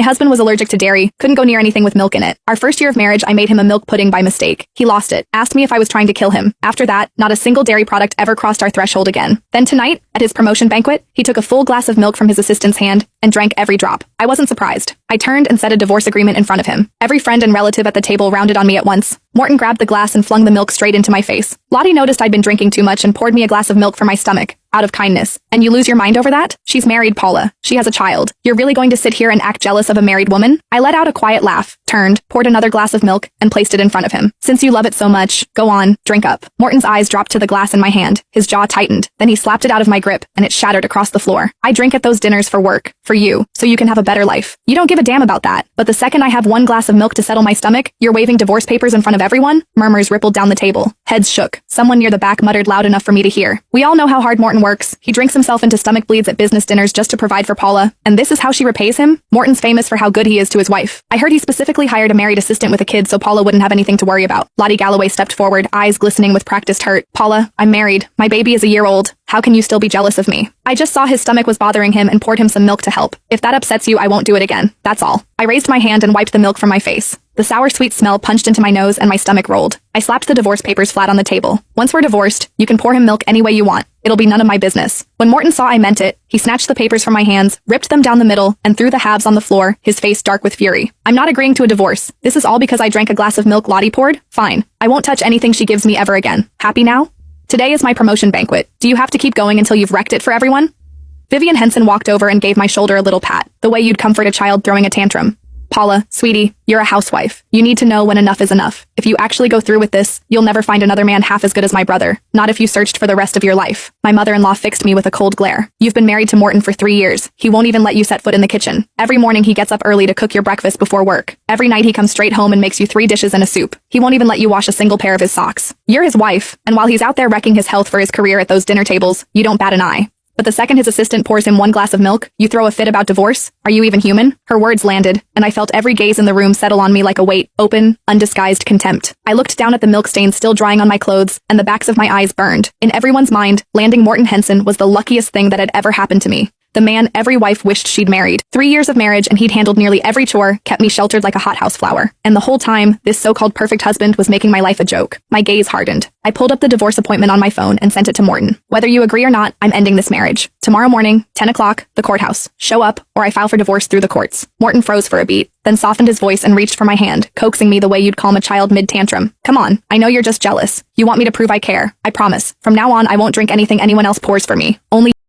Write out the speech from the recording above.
My husband was allergic to dairy, couldn't go near anything with milk in it. Our first year of marriage, I made him a milk pudding by mistake. He lost it, asked me if I was trying to kill him. After that, not a single dairy product ever crossed our threshold again. Then tonight, at his promotion banquet, he took a full glass of milk from his assistant's hand and drank every drop. I wasn't surprised. I turned and said a divorce agreement in front of him. Every friend and relative at the table rounded on me at once. Morton grabbed the glass and flung the milk straight into my face. Lottie noticed I'd been drinking too much and poured me a glass of milk for my stomach, out of kindness. And you lose your mind over that? She's married, Paula. She has a child. You're really going to sit here and act jealous of a married woman? I let out a quiet laugh, turned, poured another glass of milk, and placed it in front of him. Since you love it so much, go on, drink up. Morton's eyes dropped to the glass in my hand. His jaw tightened. Then he slapped it out of my grip, and it shattered across the floor. I drink at those dinners for work, for you, so you can have a better life. You don't give a damn about that. But the second I have one glass of milk to settle my stomach, you're waving divorce papers in front of everyone? Murmurs rippled down the table. Heads shook. Someone near the back muttered loud enough for me to hear. We all know how hard Morton works. He drinks himself into stomach bleeds at business dinners just to provide for Paula, and this is how she repays him? Morton's famous for how good he is to his wife. I heard he specifically hired a married assistant with a kid so Paula wouldn't have anything to worry about. Lottie Galloway stepped forward, eyes glistening with practiced hurt. Paula, I'm married. My baby is a year old. How can you still be jealous of me? I just saw his stomach was bothering him and poured him some milk to help. If that upsets you, I won't do it again. That's all. I raised my hand and wiped the milk from my face. The sour sweet smell punched into my nose and my stomach rolled. I slapped the divorce papers flat on the table. Once we're divorced, you can pour him milk any way you want. It'll be none of my business. When Morton saw I meant it, he snatched the papers from my hands, ripped them down the middle, and threw the halves on the floor, his face dark with fury. I'm not agreeing to a divorce. This is all because I drank a glass of milk Lottie poured? Fine. I won't touch anything she gives me ever again. Happy now? Today is my promotion banquet. Do you have to keep going until you've wrecked it for everyone? Vivian Henson walked over and gave my shoulder a little pat, the way you'd comfort a child throwing a tantrum. Paula, sweetie, you're a housewife. You need to know when enough is enough. If you actually go through with this, you'll never find another man half as good as my brother. Not if you searched for the rest of your life. My mother-in-law fixed me with a cold glare. You've been married to Morton for 3 years. He won't even let you set foot in the kitchen. Every morning he gets up early to cook your breakfast before work. Every night he comes straight home and makes you 3 dishes and a soup. He won't even let you wash a single pair of his socks. You're his wife, and while he's out there wrecking his health for his career at those dinner tables, you don't bat an eye. But the second his assistant pours him 1 glass of milk, you throw a fit about divorce? Are you even human? Her words landed, and I felt every gaze in the room settle on me like a weight, open, undisguised contempt. I looked down at the milk stains still drying on my clothes, and the backs of my eyes burned. In everyone's mind, landing Morton Henson was the luckiest thing that had ever happened to me. The man every wife wished she'd married. 3 years of marriage and he'd handled nearly every chore, kept me sheltered like a hothouse flower. And the whole time, this so-called perfect husband was making my life a joke. My gaze hardened. I pulled up the divorce appointment on my phone and sent it to Morton. Whether you agree or not, I'm ending this marriage. Tomorrow morning, 10 o'clock, the courthouse. Show up, or I file for divorce through the courts. Morton froze for a beat, then softened his voice and reached for my hand, coaxing me the way you'd calm a child mid-tantrum. Come on, I know you're just jealous. You want me to prove I care. I promise. From now on, I won't drink anything anyone else pours for me. Only